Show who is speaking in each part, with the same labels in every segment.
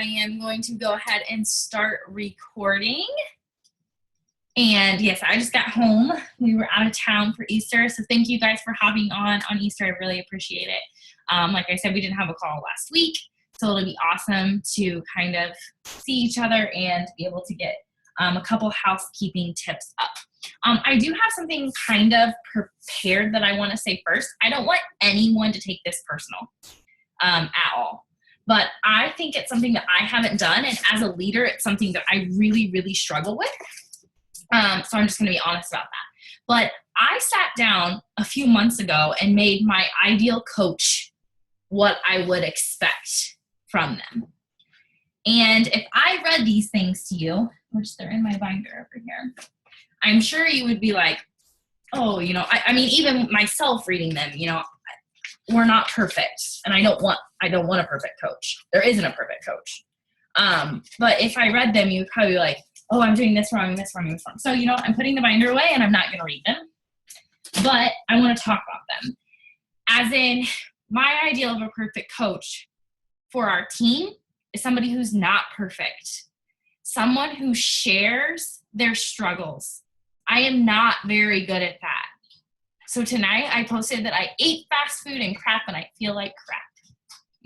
Speaker 1: I am going to go ahead and start recording. And yes, I just got home. We were out of town for Easter, so thank you guys for hopping on Easter. I really appreciate it. Like I said, we didn't have a call last week, so it'll be awesome to kind of see each other and be able to get a couple housekeeping tips up. I do have something kind of prepared that I want to say first. I don't want anyone to take this personal at all. But I think it's something that I haven't done, and as a leader, it's something that I really, really struggle with. So I'm just going to be honest about that. But I sat down a few months ago and made my ideal coach what I would expect from them. And if I read these things to you, which they're in my binder over here, I'm sure you would be like, oh, I mean, even myself reading them, we're not perfect, and I don't want a perfect coach. There isn't a perfect coach. But if I read them, you would probably be like, oh, I'm doing this wrong, this wrong, this wrong. So, I'm putting the binder away and I'm not going to read them, but I want to talk about them. As in, my ideal of a perfect coach for our team is somebody who's not perfect. Someone who shares their struggles. I am not very good at that. So tonight I posted that I ate fast food and crap and I feel like crap.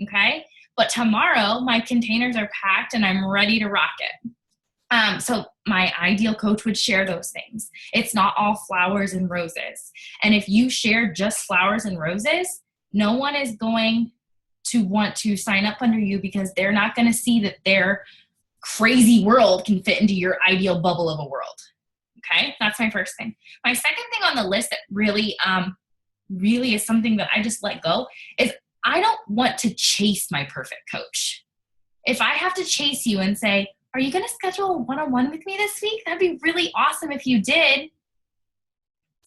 Speaker 1: Okay? But tomorrow my containers are packed and I'm ready to rock it. So my ideal coach would share those things. It's not all flowers and roses. And if you share just flowers and roses, no one is going to want to sign up under you because they're not going to see that their crazy world can fit into your ideal bubble of a world. Okay, that's my first thing. My second thing on the list that really is something that I just let go is I don't want to chase my perfect coach. If I have to chase you and say, are you going to schedule a one-on-one with me this week? That'd be really awesome if you did.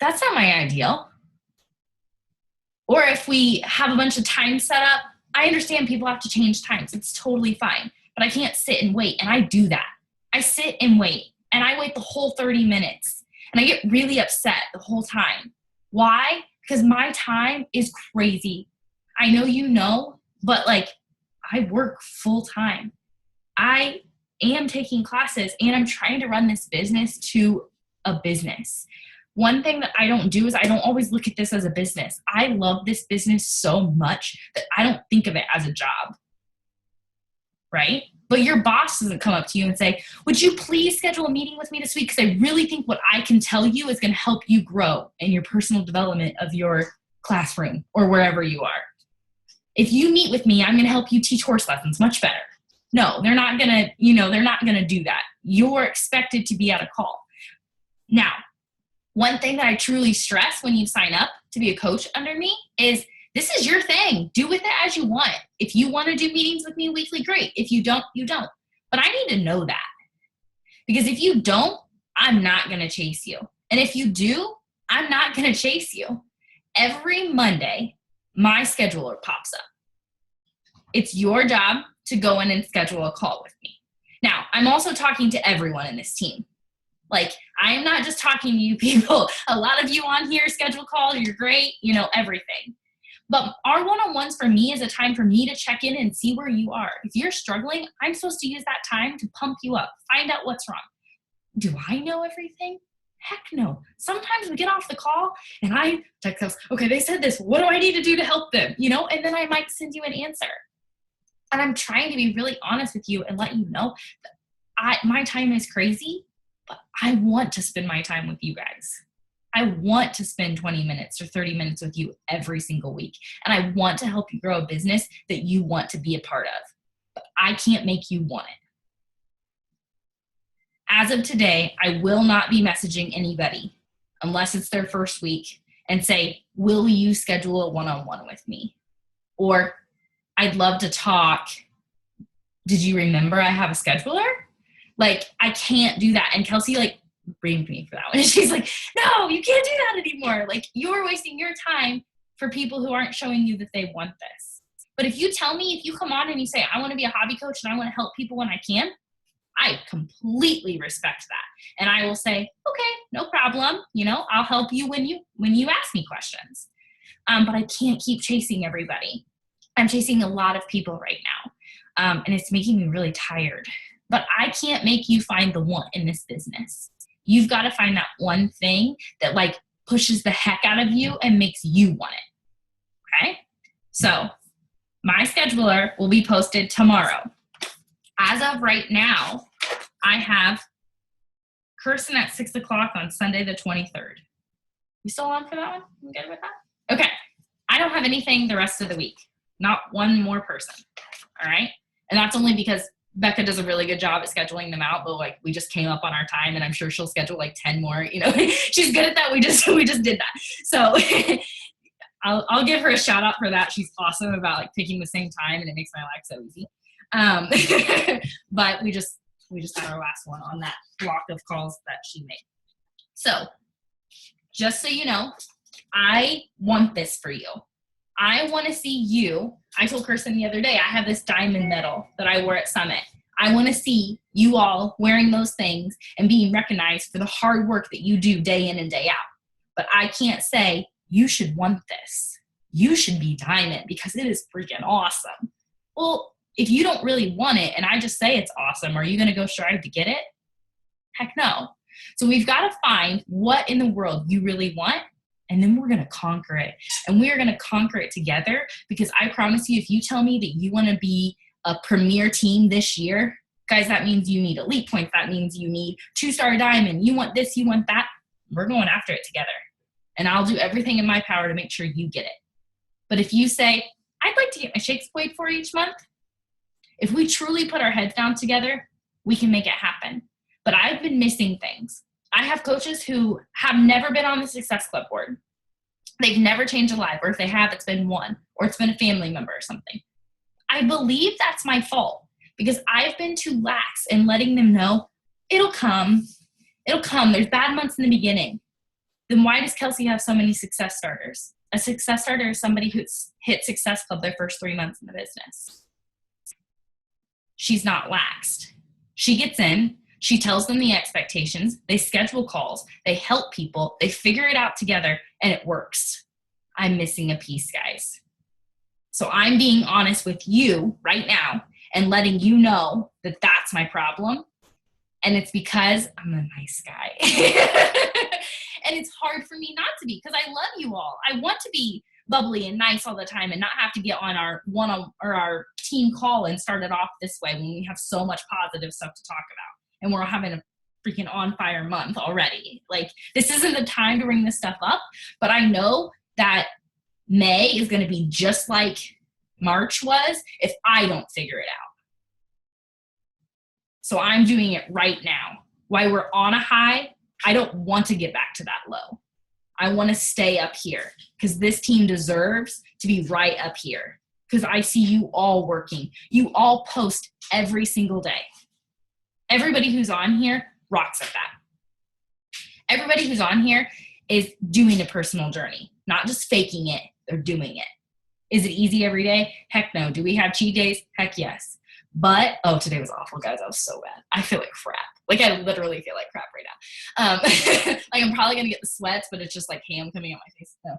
Speaker 1: That's not my ideal. Or if we have a bunch of time set up, I understand people have to change times. It's totally fine. But I can't sit and wait, and I do that. I sit and wait. And I wait the whole 30 minutes. And I get really upset the whole time. Why? Because my time is crazy. I know you know, but I work full time. I am taking classes and I'm trying to run this business to a business. One thing that I don't do is I don't always look at this as a business. I love this business so much that I don't think of it as a job. Right? But your boss doesn't come up to you and say, would you please schedule a meeting with me this week? Because I really think what I can tell you is going to help you grow in your personal development of your classroom or wherever you are. If you meet with me, I'm going to help you teach horse lessons much better. No, they're not going to do that. You're expected to be at a call. Now, one thing that I truly stress when you sign up to be a coach under me is this is your thing. Do with it as you want. If you want to do meetings with me weekly, great. If you don't, you don't. But I need to know that. Because if you don't, I'm not going to chase you. And if you do, I'm not going to chase you. Every Monday, my scheduler pops up. It's your job to go in and schedule a call with me. Now, I'm also talking to everyone in this team. I am not just talking to you people. A lot of you on here schedule calls. You're great. Everything. But our one-on-ones for me is a time for me to check in and see where you are. If you're struggling, I'm supposed to use that time to pump you up, find out what's wrong. Do I know everything? Heck no. Sometimes we get off the call and I text us, okay, they said this. What do I need to do to help them? And then I might send you an answer. And I'm trying to be really honest with you and let you know that my time is crazy, but I want to spend my time with you guys. I want to spend 20 minutes or 30 minutes with you every single week. And I want to help you grow a business that you want to be a part of. But I can't make you want it. As of today, I will not be messaging anybody unless it's their first week and say, will you schedule a one-on-one with me? Or I'd love to talk. Did you remember I have a scheduler? I can't do that. And Kelsey, blamed me for that one. And she's like, no, you can't do that anymore. You're wasting your time for people who aren't showing you that they want this. But if you come on and you say, I want to be a hobby coach and I want to help people when I can, I completely respect that. And I will say, okay, no problem. I'll help you when you ask me questions. But I can't keep chasing everybody. I'm chasing a lot of people right now. And it's making me really tired. But I can't make you find the one in this business. You've got to find that one thing that like pushes the heck out of you and makes you want it. Okay? So my scheduler will be posted tomorrow. As of right now, I have Kirsten at 6 o'clock on Sunday the 23rd. You still on for that one? You good with that? Okay. I don't have anything the rest of the week. Not one more person. All right? And that's only because Becca does a really good job at scheduling them out, but like we just came up on our time and I'm sure she'll schedule like 10 more, you know, she's good at that. We just did that. So I'll give her a shout out for that. She's awesome about like picking the same time and it makes my life so easy. But we just had our last one on that block of calls that she made. So just so you know, I want this for you. I want to see you. I told Kirsten the other day, I have this diamond medal that I wore at Summit. I want to see you all wearing those things and being recognized for the hard work that you do day in and day out. But I can't say, you should want this. You should be diamond because it is freaking awesome. Well, if you don't really want it and I just say it's awesome, are you going to go strive to get it? Heck no. So we've got to find what in the world you really want, and then we're going to conquer it. And we are going to conquer it together because I promise you, if you tell me that you want to be a premier team this year, guys, that means you need elite points. That means you need 2-star diamond. You want this, you want that. We're going after it together. And I'll do everything in my power to make sure you get it. But if you say, I'd like to get my shakes played for each month, if we truly put our heads down together, we can make it happen. But I've been missing things. I have coaches who have never been on the Success Club board. They've never changed a life, or if they have, it's been one, or it's been a family member or something. I believe that's my fault because I've been too lax in letting them know it'll come. It'll come. There's bad months in the beginning. Then why does Kelsey have so many success starters? A success starter is somebody who's hit Success Club their first 3 months in the business. She's not laxed. She gets in. She tells them the expectations. They schedule calls. They help people. They figure it out together, and it works. I'm missing a piece, guys. So I'm being honest with you right now and letting you know that that's my problem. And it's because I'm a nice guy. And it's hard for me not to be because I love you all. I want to be bubbly and nice all the time and not have to get on our our team call and start it off this way when we have so much positive stuff to talk about. And we're having a freaking on fire month already. Like, this isn't the time to bring this stuff up, but I know that May is going to be just like March was if I don't figure it out. So I'm doing it right now. While we're on a high, I don't want to get back to that low. I want to stay up here because this team deserves to be right up here because I see you all working. You all post every single day. Everybody who's on here rocks at that. Everybody who's on here is doing a personal journey, not just faking it, they're doing it. Is it easy every day? Heck no. Do we have cheat days? Heck yes. But, today was awful, guys. I was so bad. I feel like crap. Like, I literally feel like crap right now. Like, I'm probably going to get the sweats, but it's just like ham coming out my face. So,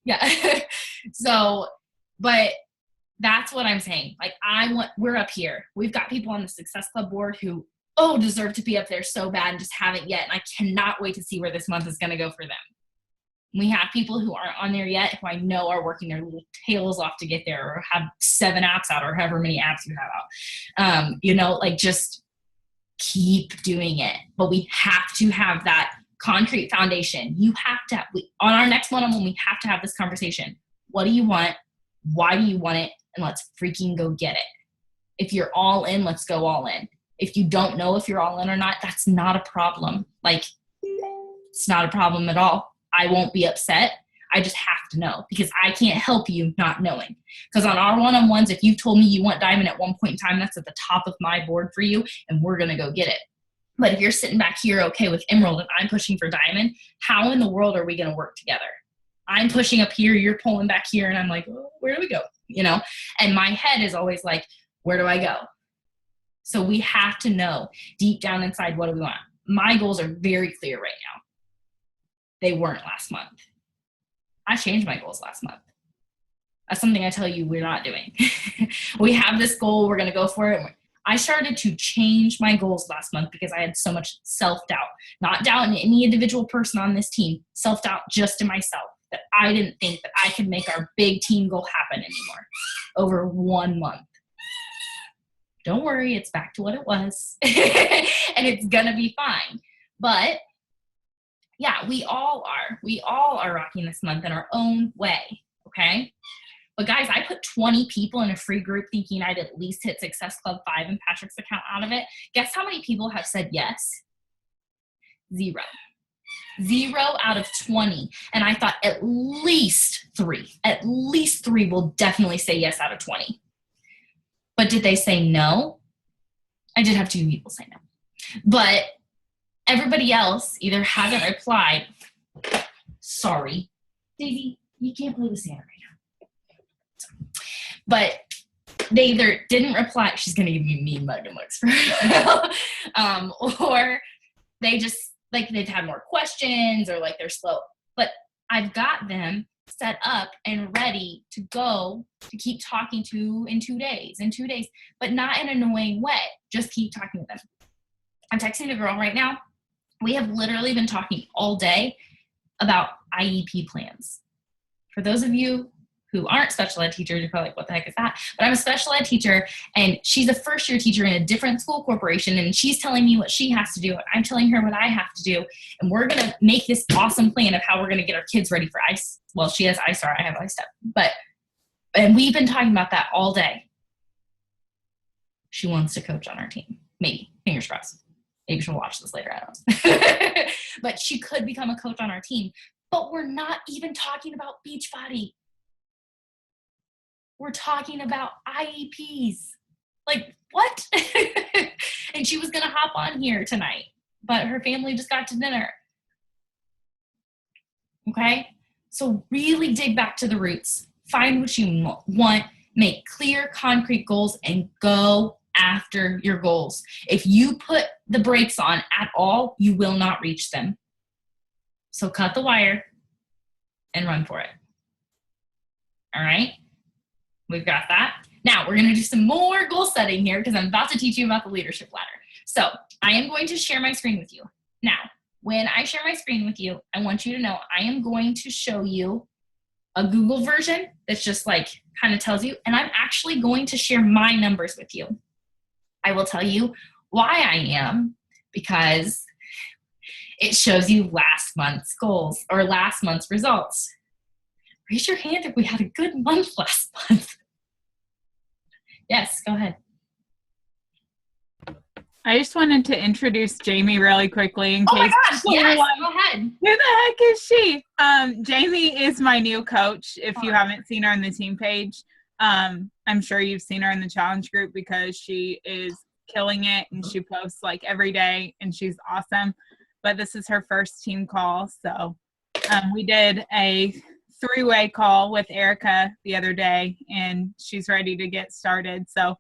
Speaker 1: yeah. So, but that's what I'm saying. Like, we're up here. We've got people on the Success Club board who, deserve to be up there so bad and just haven't yet. And I cannot wait to see where this month is going to go for them. We have people who aren't on there yet who I know are working their little tails off to get there or have 7 apps out or however many apps you have out. Just keep doing it. But we have to have that concrete foundation. You have to on our next one-on-one, we have to have this conversation. What do you want? Why do you want it? And let's freaking go get it. If you're all in, let's go all in. If you don't know if you're all in or not, that's not a problem. Like, it's not a problem at all. I won't be upset. I just have to know because I can't help you not knowing. Because on our one-on-ones, if you've told me you want diamond at one point in time, that's at the top of my board for you, and we're going to go get it. But if you're sitting back here okay with emerald and I'm pushing for diamond, how in the world are we going to work together? I'm pushing up here, you're pulling back here, and I'm like, where do we go? And my head is always like, where do I go? So we have to know deep down inside, what do we want? My goals are very clear right now. They weren't last month. I changed my goals last month. That's something I tell you we're not doing. We have this goal. We're going to go for it. I started to change my goals last month because I had so much self-doubt. Not doubt in any individual person on this team. Self-doubt just in myself. That I didn't think that I could make our big team goal happen anymore over 1 month. Don't worry, it's back to what it was. And it's going to be fine. But yeah, we all are rocking this month in our own way, okay? But guys, I put 20 people in a free group thinking I'd at least hit Success Club 5 in Patrick's account out of it. Guess how many people have said yes? 0. 0 out of 20. And I thought at least 3 will definitely say yes out of 20. But did they say no? I did have 2 people say no. But everybody else either hasn't replied. Sorry. Daisy, you can't play with Santa right now. But they either didn't reply. She's going to give me mean mug and looks for or they just, like, they've had more questions or like they're slow. But I've got them set up and ready to go to keep talking to in 2 days, but not in an annoying way. Just keep talking with them. I'm texting a girl right now. We have literally been talking all day about IEP plans. For those of you who aren't special ed teachers, you're probably like, what the heck is that? But I'm a special ed teacher, and she's a first-year teacher in a different school corporation, and she's telling me what she has to do, and I'm telling her what I have to do, and we're going to make this awesome plan of how we're going to get our kids ready for ICE. Well, she has ISAR, I have ISTEP. And we've been talking about that all day. She wants to coach on our team. Maybe. Fingers crossed. Maybe she'll watch this later. I don't know. But she could become a coach on our team. But we're not even talking about Beachbody. We're talking about IEPs. Like, what? And she was going to hop on here tonight, but her family just got to dinner. Okay? So really dig back to the roots. Find what you want. Make clear, concrete goals and go after your goals. If you put the brakes on at all, you will not reach them. So cut the wire and run for it. All right? We've got that. Now we're going to do some more goal setting here because I'm about to teach you about the leadership ladder. So I am going to share my screen with you. Now, when I share my screen with you, I want you to know I am going to show you a Google version that's just like kind of tells you, and I'm actually going to share my numbers with you. I will tell you why I am, because it shows you last month's goals or last month's results. Raise your hand if we had a good month last month. Yes, go ahead.
Speaker 2: I just wanted to introduce Jamie really quickly in case.
Speaker 1: Oh my gosh, yes,
Speaker 2: like,
Speaker 1: go ahead.
Speaker 2: Who the heck is she? Jamie is my new coach. If you haven't seen her on the team page, I'm sure you've seen her in the challenge group because she is killing it and she posts like every day and she's awesome. But this is her first team call. So we did a 3-way call with Erica the other day and she's ready to get started. So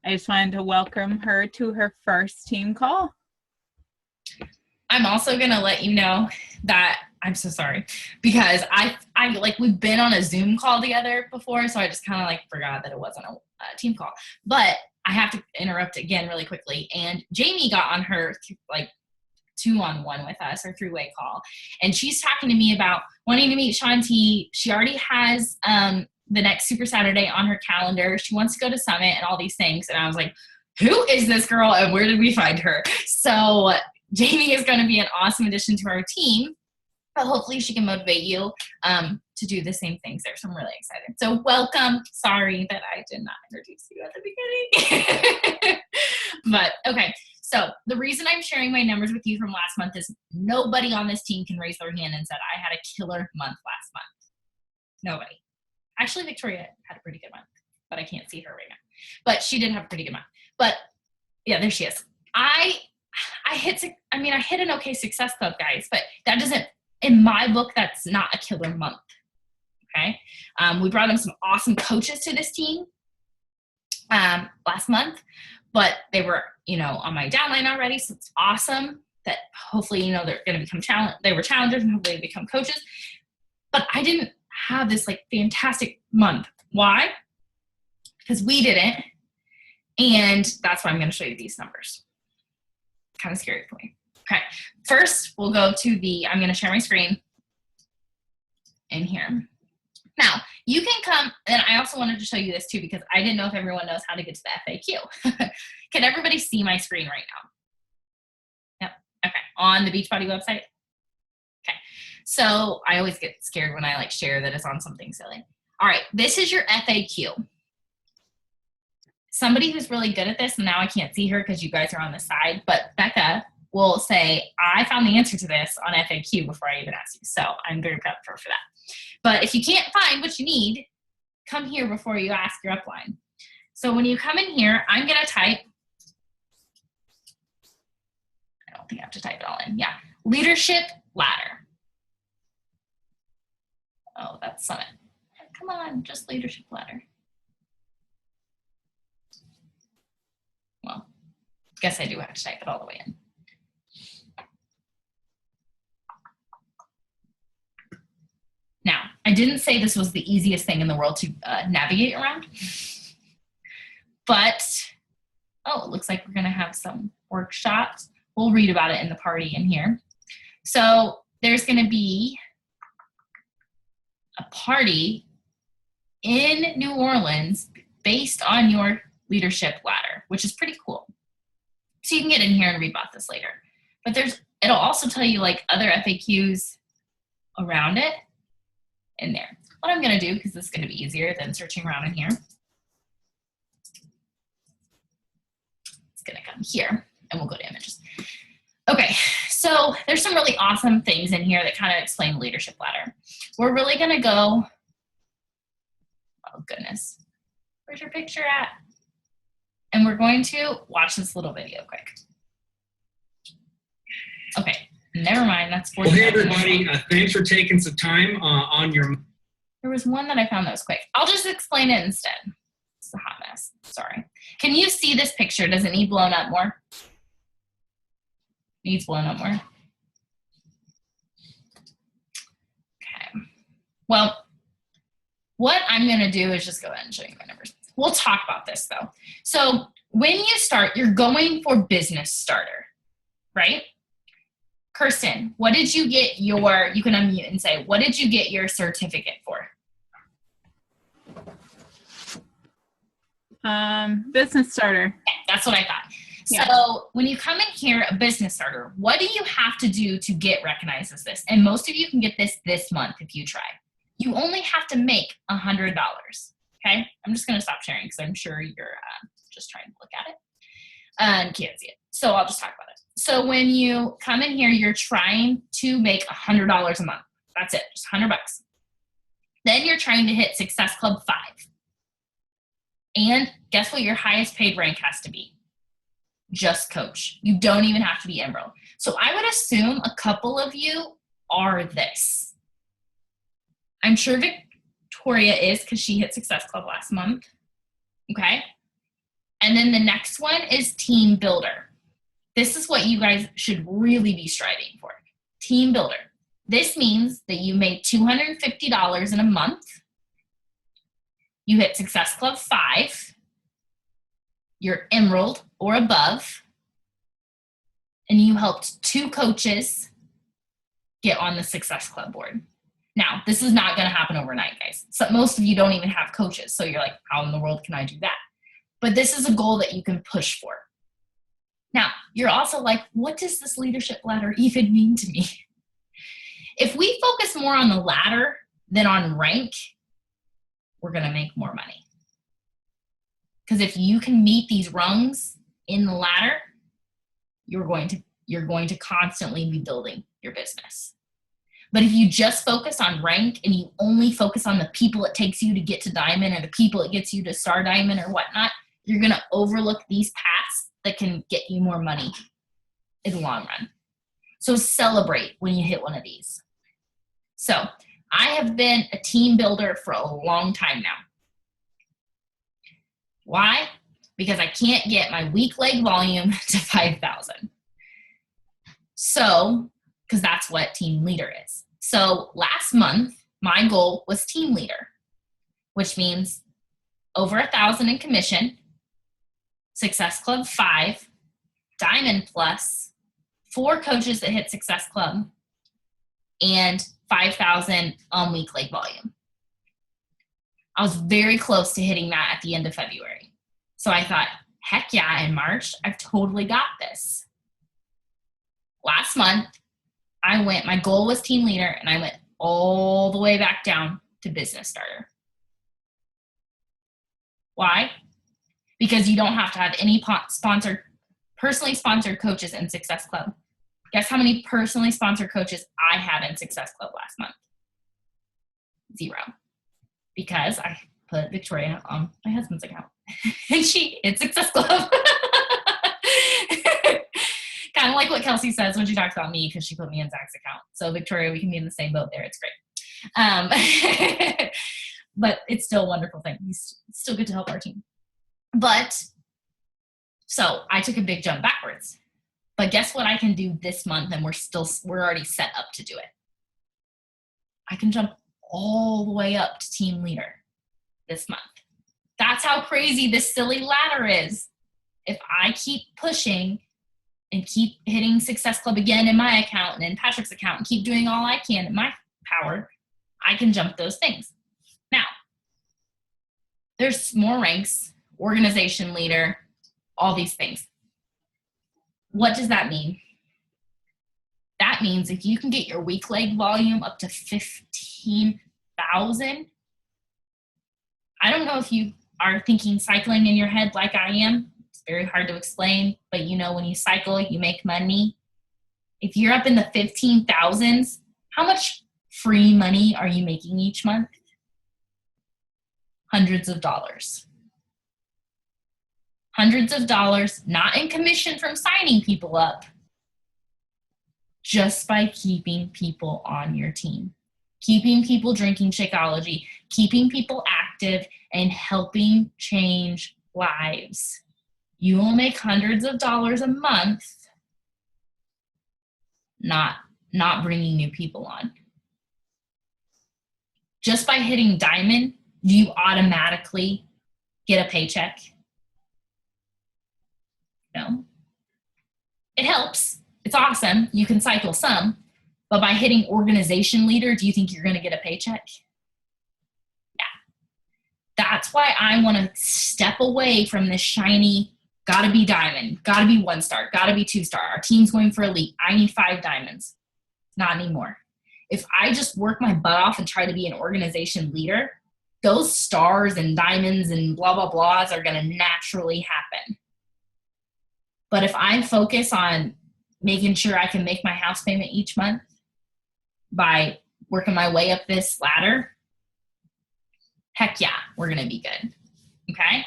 Speaker 2: I just wanted to welcome her to her first team call.
Speaker 1: I'm also going to let you know that I'm so sorry because I like we've been on a Zoom call together before, so I just kind of like forgot that it wasn't a team call. But I have to interrupt again really quickly. And Jamie got on her like 2-on-1 with us, or 3-way call, and she's talking to me about wanting to meet Shanti. She already has the next Super Saturday on her calendar. She wants to go to Summit and all these things. And I was like, who is this girl and where did we find her? So Jamie is going to be an awesome addition to our team, but hopefully she can motivate you to do the same things there. So I'm really excited. So welcome. Sorry that I did not introduce you at the beginning. But okay. So the reason I'm sharing my numbers with you from last month is nobody on this team can raise their hand and said, I had a killer month last month. Nobody. Actually, Victoria had a pretty good month, but I can't see her right now. But she did have a pretty good month. But yeah, there she is. I hit an okay Success Club, guys, but that doesn't, in my book, that's not a killer month. Okay. We brought in some awesome coaches to this team last month, but they were, on my downline already. So it's awesome that hopefully, they're going to become they were challengers and hopefully they become coaches. But I didn't have this like fantastic month. Why? Because we didn't. And that's why I'm going to show you these numbers. Kind of scary for me. Okay. First, we'll go to I'm going to share my screen in here. Now, you can come, and I also wanted to show you this too, because I didn't know if everyone knows how to get to the FAQ. Can everybody see my screen right now? Yep. Okay. On the Beachbody website? Okay. So I always get scared when I like share that it's on something silly. All right. This is your FAQ. Somebody who's really good at this, and now I can't see her because you guys are on the side, but Becca will say, I found the answer to this on FAQ before I even asked you. So I'm very proud of her for that. But if you can't find what you need, come here before you ask your upline. So when you come in here, I'm going to type, I don't think I have to type it all in. Yeah. Leadership ladder. Oh, that's Summit. Come on, just leadership ladder. Well, guess I do have to type it all the way in. Now, I didn't say this was the easiest thing in the world to navigate around, but, oh, it looks like we're gonna have some workshops. We'll read about it in the party in here. So there's gonna be a party in New Orleans based on your leadership ladder, which is pretty cool. So you can get in here and read about this later. But it'll also tell you like other FAQs around it in there. What I'm gonna do, because this is gonna be easier than searching around in here, it's gonna come here and we'll go to images. Okay, so there's some really awesome things in here that kind of explain the leadership ladder. We're really gonna go, oh goodness, where's your picture at? And we're going to watch this little video quick. Okay, never mind, that's 40
Speaker 3: Well, hey everybody, thanks for taking some time on your...
Speaker 1: There was one that I found that was quick. I'll just explain it instead. It's a hot mess, sorry. Can you see this picture? Does it need blown up more? Needs blown up more. Okay, well, what I'm gonna do is just go ahead and show you my numbers. We'll talk about this though. So when you start, you're going for business starter, right? Kirsten, what did you get you can unmute and say, what did you get your certificate for?
Speaker 2: Business starter.
Speaker 1: Okay, that's what I thought.
Speaker 2: Yeah.
Speaker 1: So when you come in here, a business starter, what do you have to do to get recognized as this? And most of you can get this month if you try. You only have to make $100. Okay, I'm just going to stop sharing because I'm sure you're just trying to look at it and can't see it. So I'll just talk about it. So when you come in here, you're trying to make $100 a month. That's it, just $100. Then you're trying to hit Success Club 5. And guess what your highest paid rank has to be? Just coach. You don't even have to be Emerald. So I would assume a couple of you are this. I'm sure Victoria is because she hit Success Club last month. Okay. And then the next one is Team Builder. This is what you guys should really be striving for. Team Builder. This means that you made $250 in a month. You hit Success Club 5. You're Emerald or above. And you helped 2 coaches get on the Success Club board. Now, this is not going to happen overnight, guys. So most of you don't even have coaches. So you're like, how in the world can I do that? But this is a goal that you can push for. Now, you're also like, what does this leadership ladder even mean to me? If we focus more on the ladder than on rank, we're going to make more money. Because if you can meet these rungs in the ladder, you're going to constantly be building your business. But if you just focus on rank and you only focus on the people it takes you to get to diamond or the people it gets you to star diamond or whatnot, you're going to overlook these paths that can get you more money in the long run. So celebrate when you hit one of these. So I have been a team builder for a long time now. Why? Because I can't get my weak leg volume to 5,000. So, because that's what team leader is. So last month, my goal was team leader, which means over 1,000 in commission, Success Club 5, Diamond Plus, 4 coaches that hit Success Club, and 5,000 on week leg volume. I was very close to hitting that at the end of February. So I thought, heck yeah, in March, I've totally got this. Last month, my goal was team leader, and I went all the way back down to business starter. Why? Because you don't have to have any personally sponsored coaches in Success Club. Guess how many personally sponsored coaches I had in Success Club last month? 0. Because I put Victoria on my husband's account. And she hit Success Club. Kind of like what Kelsey says when she talks about me, because she put me in Zach's account. So Victoria, we can be in the same boat there. It's great. But it's still a wonderful thing. It's still good to help our team. But so I took a big jump backwards. But guess what I can do this month, and we're already set up to do it. I can jump all the way up to team leader this month. That's how crazy this silly ladder is. If I keep pushing and keep hitting Success Club again in my account and in Patrick's account and keep doing all I can in my power, I can jump those things. Now, there's more ranks, organization leader, all these things. What does that mean? That means if you can get your week leg volume up to 15,000, I don't know if you are thinking cycling in your head like I am. It's very hard to explain, but when you cycle, you make money. If you're up in the 15,000s, how much free money are you making each month? Hundreds of dollars. Hundreds of dollars, not in commission from signing people up, just by keeping people on your team, keeping people drinking Shakeology, keeping people active, and helping change lives. You will make hundreds of dollars a month, not bringing new people on. Just by hitting diamond, do you automatically get a paycheck? No. It helps. It's awesome. You can cycle some. But by hitting organization leader, do you think you're going to get a paycheck? Yeah. That's why I want to step away from this shiny, gotta be diamond, gotta be 1-star, gotta be 2-star. Our team's going for elite. I need 5 diamonds. Not anymore. If I just work my butt off and try to be an organization leader, those stars and diamonds and blah, blah, blahs are going to naturally happen. But if I focus on making sure I can make my house payment each month by working my way up this ladder, heck yeah, we're going to be good. Okay?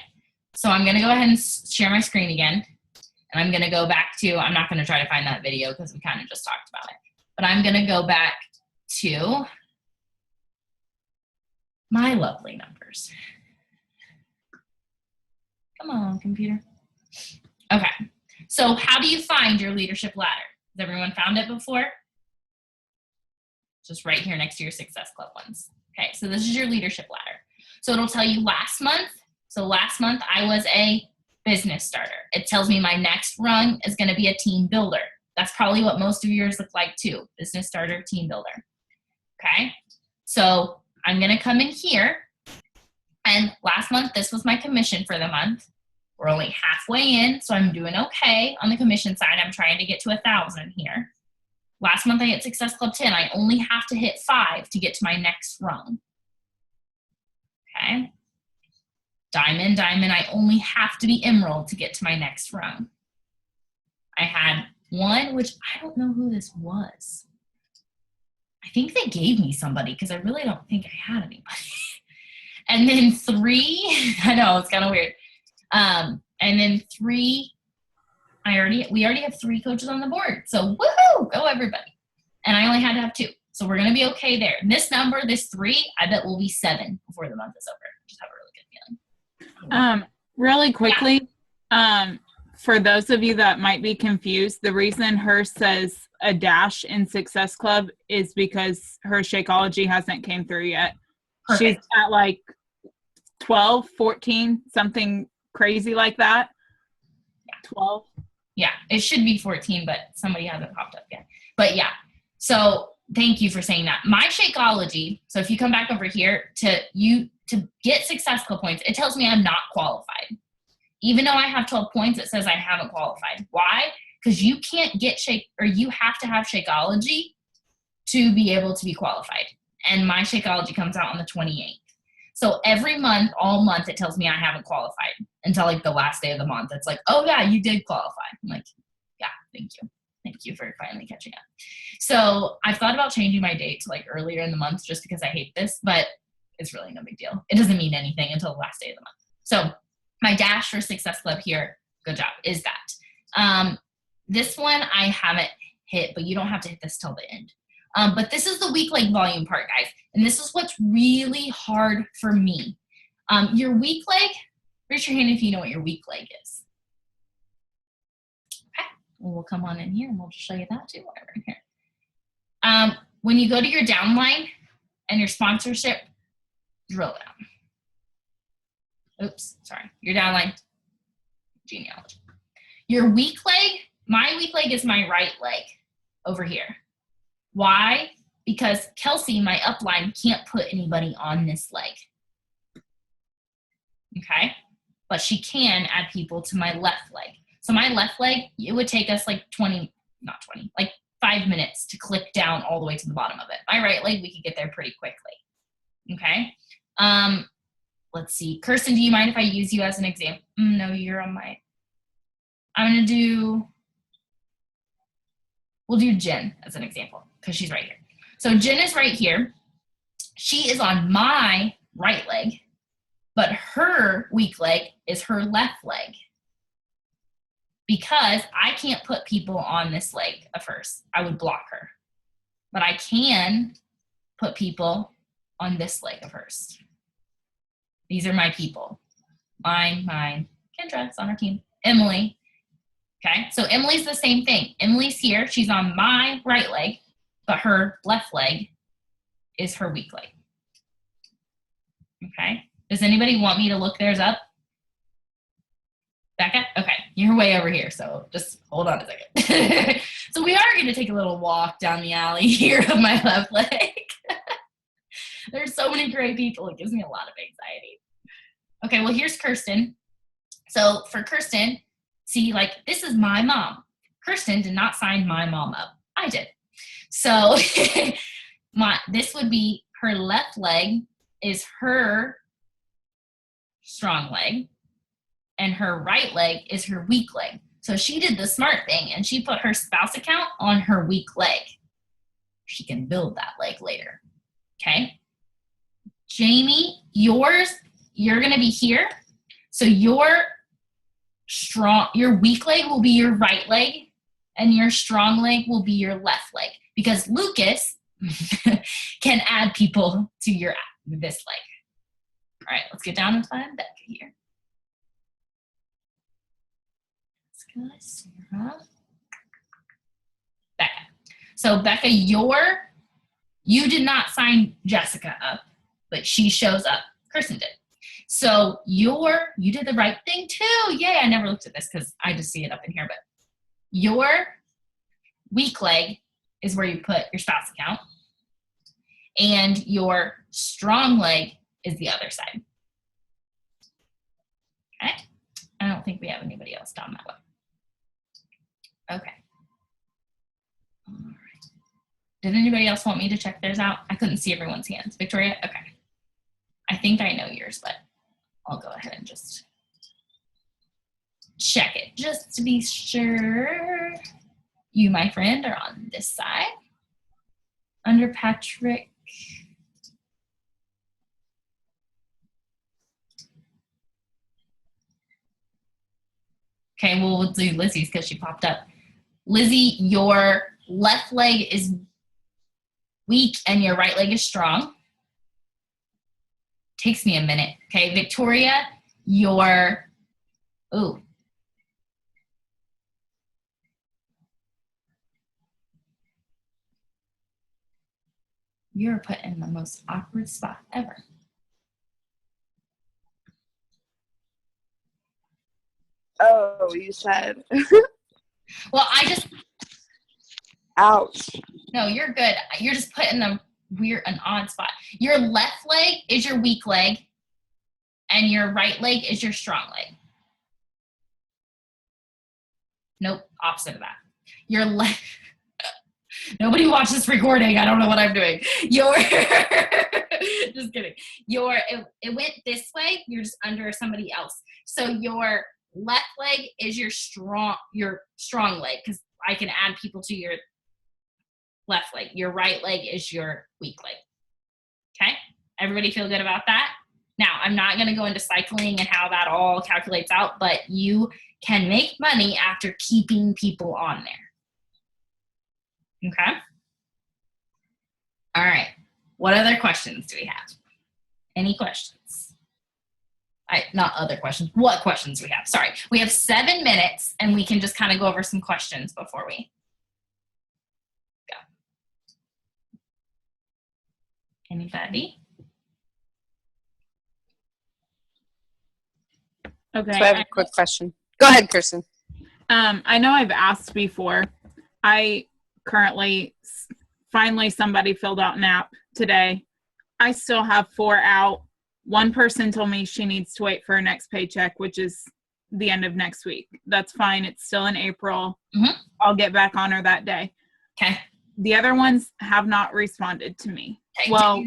Speaker 1: So I'm going to go ahead and share my screen again. And I'm going to go back to, I'm not going to try to find that video because we kind of just talked about it. But I'm going to go back to my lovely numbers. Come on, computer. Okay. So how do you find your leadership ladder? Has everyone found it before? Just right here next to your Success Club ones. Okay, so this is your leadership ladder. So it'll tell you last month. So last month I was a business starter. It tells me my next rung is going to be a team builder. That's probably what most of yours look like too. Business starter, team builder. Okay, so I'm going to come in here. And last month, this was my commission for the month. We're only halfway in, so I'm doing okay on the commission side. I'm trying to get to 1,000 here. Last month I hit Success Club 10. I only have to hit 5 to get to my next rung. Okay. Diamond, I only have to be emerald to get to my next rung. I had 1, which I don't know who this was. I think they gave me somebody because I really don't think I had anybody. And then 3, I know, it's kind of weird. And then 3, we already have 3 coaches on the board. So woohoo, go everybody. And I only had to have 2. So we're going to be okay there. And this number, this 3, I bet will be 7 before the month is over. Just have a really good feeling.
Speaker 2: Really quickly, for those of you that might be confused, the reason hers says a dash in Success Club is because her Shakeology hasn't came through yet.
Speaker 1: Perfect.
Speaker 2: She's at like 12, 14, something crazy like that.
Speaker 1: Yeah.
Speaker 2: 12.
Speaker 1: Yeah, it should be 14, but somebody hasn't popped up yet. But yeah, so thank you for saying that. My Shakeology, so if you come back over here to get Success Club points, it tells me I'm not qualified. Even though I have 12 points, it says I haven't qualified. Why? Because you can't get you have to have Shakeology to be able to be qualified. And my Shakeology comes out on the 28th. So every month, all month, it tells me I haven't qualified until like the last day of the month. It's like, oh yeah, you did qualify. I'm like, yeah, thank you. Thank you for finally catching up. So I've thought about changing my date to like earlier in the month just because I hate this, but it's really no big deal. It doesn't mean anything until the last day of the month. So my dash for Success Club here, good job, is that. This one I haven't hit, but you don't have to hit this till the end. But this is the weak leg volume part, guys. And this is what's really hard for me. Your weak leg, raise your hand if you know what your weak leg is. Okay, well, we'll come on in here and we'll just show you that too while we're in here. When you go to your downline and your sponsorship, drill down. Oops, sorry, your downline, genealogy. Your weak leg, my weak leg is my right leg over here. Why? Because Kelsey, my upline, can't put anybody on this leg. Okay? But she can add people to my left leg. So my left leg, it would take us like 5 minutes to click down all the way to the bottom of it. My right leg, we could get there pretty quickly. Okay? Let's see. Kirsten, do you mind if I use you as an example? No, you're on my... We'll do Jen as an example because she's right here. So Jen is right here. She is on my right leg, but her weak leg is her left leg because I can't put people on this leg at first. I would block her. But I can put people on this leg of hers. These are my people. Mine, Kendra's on our team. Emily. Okay, so Emily's the same thing. Emily's here. She's on my right leg, but her left leg is her weak leg. Okay, does anybody want me to look theirs up? Becca? Okay, you're way over here, so just hold on a second. So we are going to take a little walk down the alley here of my left leg. There's so many great people. It gives me a lot of anxiety. Okay, well, here's Kirsten. So for Kirsten, see, like, this is my mom. Kirsten did not sign my mom up. I did. So this would be her left leg is her strong leg, and her right leg is her weak leg. So she did the smart thing, and she put her spouse account on her weak leg. She can build that leg later. Okay? Jamie, you're going to be here. So your weak leg will be your right leg, and your strong leg will be your left leg, because Lucas can add people to this leg. All right, let's get down and find Becca here. Let's go, Sarah. Becca. So Becca, you did not sign Jessica up, but she shows up. Kirsten did. So you did the right thing too. Yay, I never looked at this because I just see it up in here, but your weak leg is where you put your spouse account, and your strong leg is the other side. Okay? I don't think we have anybody else down that way. Okay. All right. Did anybody else want me to check theirs out? I couldn't see everyone's hands. Victoria? Okay. I think I know yours, but I'll go ahead and just check it just to be sure. You, my friend, are on this side. Under Patrick. Okay, well, we'll do Lizzie's because she popped up. Lizzie, your left leg is weak and your right leg is strong. Takes me a minute. Okay, Victoria, your You're put in the most awkward spot ever.
Speaker 4: Oh, you said.
Speaker 1: Well,
Speaker 4: Ouch.
Speaker 1: no, you're good. You're just put in the an odd spot. Your left leg is your weak leg, and your right leg is your strong leg. Nope, opposite of that. Your left. Nobody watch this recording. I don't know what I'm doing. Just kidding. It went this way. You're just under somebody else. So your left leg is your strong leg, because I can add people to your left leg. Your right leg is your weak leg. Okay? Everybody feel good about that? Now, I'm not going to go into cycling and how that all calculates out, but you can make money after keeping people on there. Okay? All right. What other questions do we have? Any questions? Not other questions. What questions do we have? Sorry. We have 7 minutes, and we can just kind of go over some questions before we go. Anybody?
Speaker 2: Okay.
Speaker 4: So I have a quick question. Go ahead, Kirsten.
Speaker 2: I know I've asked before. I currently, finally somebody filled out an app today. I still have 4 out. One person told me she needs to wait for her next paycheck, which is the end of next week. That's fine. It's still in April.
Speaker 1: Mm-hmm.
Speaker 2: I'll get back on her that day.
Speaker 1: Okay.
Speaker 2: The other ones have not responded to me.
Speaker 1: Okay.
Speaker 2: Well,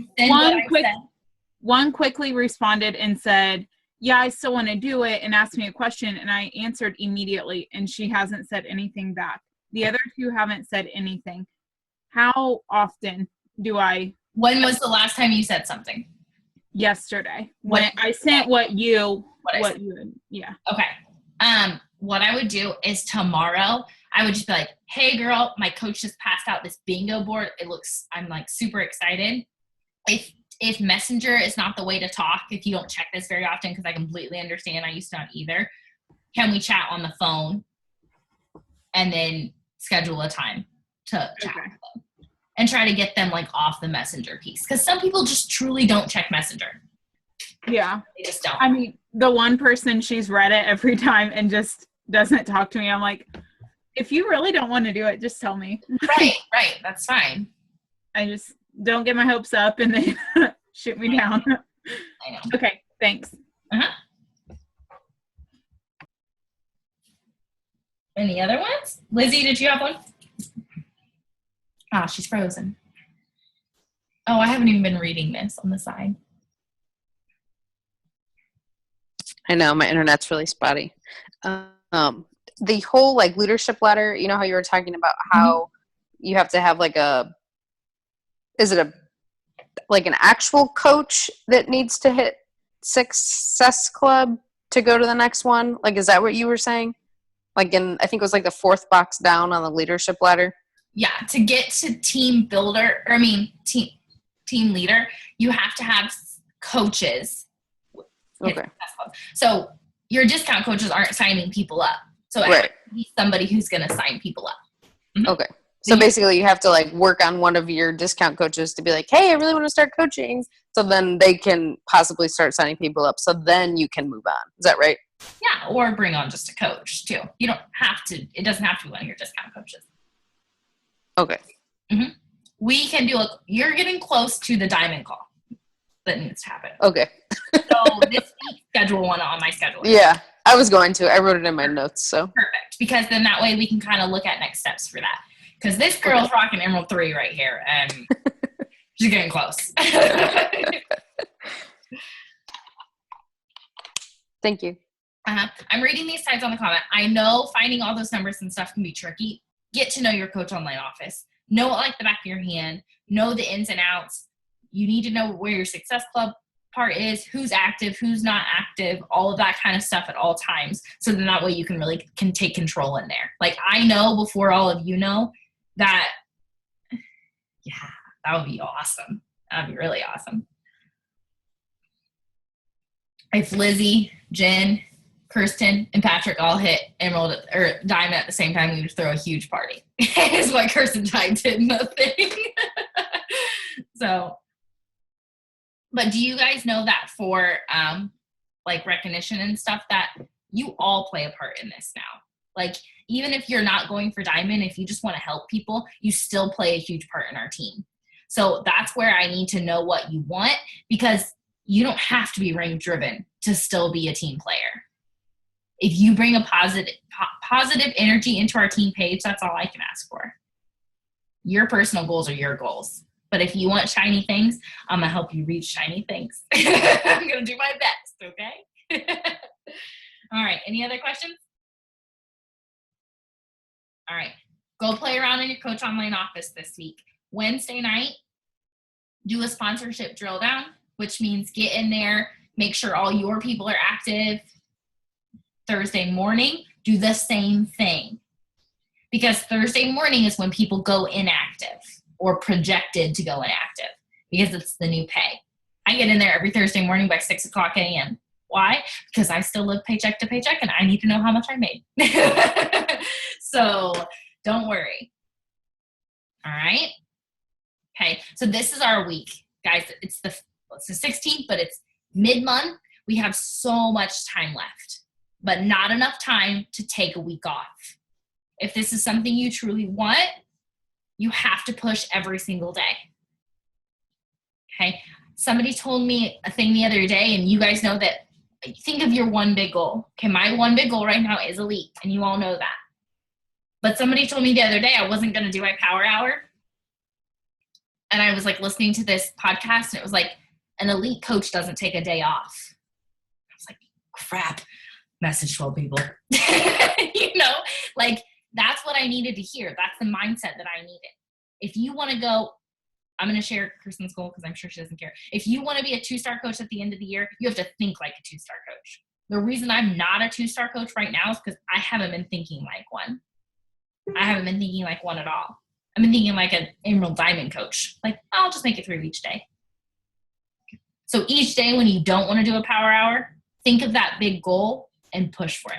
Speaker 2: one quickly responded and said, yeah, I still want to do it, and asked me a question, and I answered immediately, and she hasn't said anything back. The other 2 haven't said anything. How often do I?
Speaker 1: When was the last time you said something?
Speaker 2: Yesterday. When I sent what you. Yeah.
Speaker 1: Okay. What I would do is tomorrow, I would just be like, hey girl, my coach just passed out this bingo board. I'm like super excited. If Messenger is not the way to talk, if you don't check this very often, because I completely understand, I used to not either, can we chat on the phone and then schedule a time to chat with them and try to get them like off the Messenger piece? Because some people just truly don't check Messenger.
Speaker 2: Yeah.
Speaker 1: They just don't.
Speaker 2: I mean, the one person, she's read it every time and just doesn't talk to me. I'm like, if you really don't want to do it, just tell me.
Speaker 1: Right. That's fine.
Speaker 2: I just don't get my hopes up and then shoot me down.
Speaker 1: I know.
Speaker 2: Okay, thanks.
Speaker 1: Uh-huh. Any other ones? Lizzie, did you have one? Ah, she's frozen. Oh, I haven't even been reading this on the side.
Speaker 4: I know my internet's really spotty. The whole like leadership ladder, you know how you were talking about how you have to have like is it like an actual coach that needs to hit Success Club to go to the next one? Like, is that what you were saying? Like I think it was like the 4th box down on the leadership ladder.
Speaker 1: Yeah, to get to team leader, you have to have coaches.
Speaker 4: Okay.
Speaker 1: So your discount coaches aren't signing people up. So it has to be somebody who's going to sign people up. Mm-hmm.
Speaker 4: Okay. So basically you have to like work on one of your discount coaches to be like, hey, I really want to start coaching. So then they can possibly start signing people up. So then you can move on. Is that right?
Speaker 1: Yeah. Or bring on just a coach too. You don't have to, it doesn't have to be one of your discount coaches.
Speaker 4: Okay.
Speaker 1: Mm-hmm. We can do you're getting close to the diamond call that needs to happen.
Speaker 4: Okay.
Speaker 1: So this week, schedule one on my schedule.
Speaker 4: Yeah, I was going to. I wrote it in my notes. So
Speaker 1: perfect. Because then that way we can kind of look at next steps for that. Because this girl's rocking Emerald 3 right here, and she's getting close.
Speaker 4: Thank you.
Speaker 1: I'm reading these sides on the comment. I know finding all those numbers and stuff can be tricky. Get to know your coach online office. Know it like the back of your hand. Know the ins and outs. You need to know where your Success Club part is, who's active, who's not active, all of that kind of stuff at all times. So then that way you can really take control in there. Like I know before all of you know that, yeah, that would be awesome. That'd be really awesome. If Lizzie, Jen, Kirsten, and Patrick all hit Emerald or Diamond at the same time, we would throw a huge party. Is what Kirsten typed in the thing. So, but do you guys know that for like recognition and stuff, that you all play a part in this now? Like, even if you're not going for diamond, if you just want to help people, you still play a huge part in our team. So that's where I need to know what you want, because you don't have to be ring driven to still be a team player. If you bring a positive energy into our team page, that's all I can ask for. Your personal goals are your goals. But if you want shiny things, I'm going to help you reach shiny things. I'm going to do my best, okay? All right, any other questions? All right, go play around in your Coach Online office this week. Wednesday night, do a sponsorship drill down, which means get in there, make sure all your people are active. Thursday morning, do the same thing. Because Thursday morning is when people go inactive or projected to go inactive, because it's the new pay. I get in there every Thursday morning by 6 o'clock a.m. Why? Because I still live paycheck to paycheck and I need to know how much I made. So don't worry. All right. Okay. So this is our week, guys. It's the 16th, but it's mid-month. We have so much time left, but not enough time to take a week off. If this is something you truly want, you have to push every single day. Okay. Somebody told me a thing the other day, and you guys know that. Think of your one big goal. Okay, my one big goal right now is elite, and you all know that. But somebody told me the other day I wasn't going to do my power hour. And I was like listening to this podcast, and it was like, an elite coach doesn't take a day off. I was like, crap, message 12 people. You know, like that's what I needed to hear. That's the mindset that I needed. If you want to go, I'm going to share Kristen's goal because I'm sure she doesn't care. If you want to be a 2-star coach at the end of the year, you have to think like a 2-star coach. The reason I'm not a 2-star coach right now is because I haven't been thinking like one. I haven't been thinking like one at all. I've been thinking like an emerald diamond coach. Like, I'll just make it through each day. So each day when you don't want to do a power hour, think of that big goal and push for it.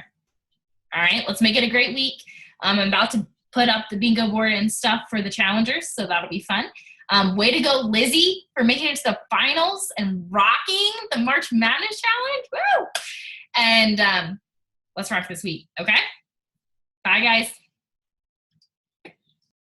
Speaker 1: All right, let's make it a great week. I'm about to put up the bingo board and stuff for the challengers, so that'll be fun. Way to go, Lizzie, for making it to the finals and rocking the March Madness Challenge. Woo! And let's rock this week, okay? Bye, guys.